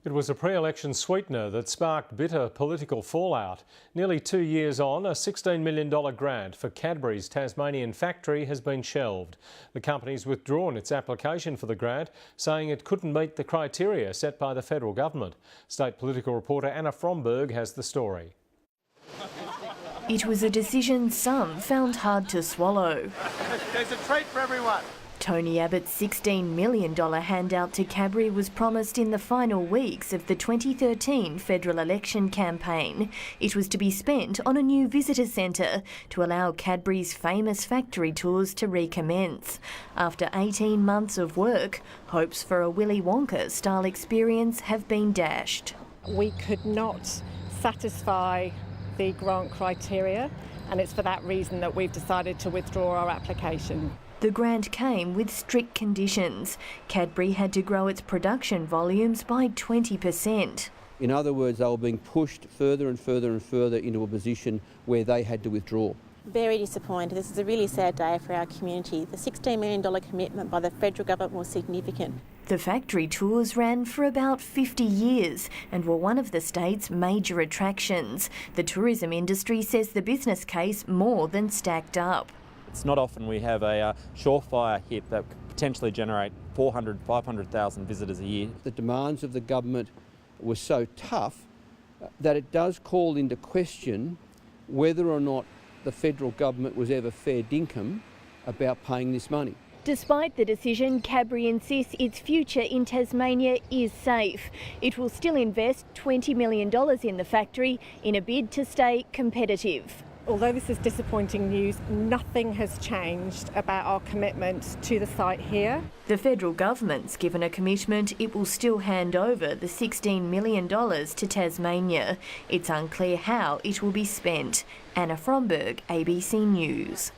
It was a pre-election sweetener that sparked bitter political fallout. Nearly 2 years on, a $16 million grant for Cadbury's Tasmanian factory has been shelved. The company's withdrawn its application for the grant, saying it couldn't meet the criteria set by the federal government. State political reporter Anna Fromberg has the story. It was a decision some found hard to swallow. There's a treat for everyone. Tony Abbott's $16 million handout to Cadbury was promised in the final weeks of the 2013 federal election campaign. It was to be spent on a new visitor centre to allow Cadbury's famous factory tours to recommence. After 18 months of work, hopes for a Willy Wonka-style experience have been dashed. We could not satisfy the grant criteria, and it's for that reason that we've decided to withdraw our application. The grant came with strict conditions. Cadbury had to grow its production volumes by 20%. In other words, they were being pushed further and further and further into a position where they had to withdraw. Very disappointed. This is a really sad day for our community. The $16 million commitment by the federal government was significant. The factory tours ran for about 50 years and were one of the state's major attractions. The tourism industry says the business case more than stacked up. It's not often we have a surefire hit that could potentially generate 400,000, 500,000 visitors a year. The demands of the government were so tough that it does call into question whether or not the federal government was ever fair dinkum about paying this money. Despite the decision, Cadbury insists its future in Tasmania is safe. It will still invest $20 million in the factory in a bid to stay competitive. Although this is disappointing news, nothing has changed about our commitment to the site here. The federal government's given a commitment it will still hand over the $16 million to Tasmania. It's unclear how it will be spent. Anna Fromberg, ABC News.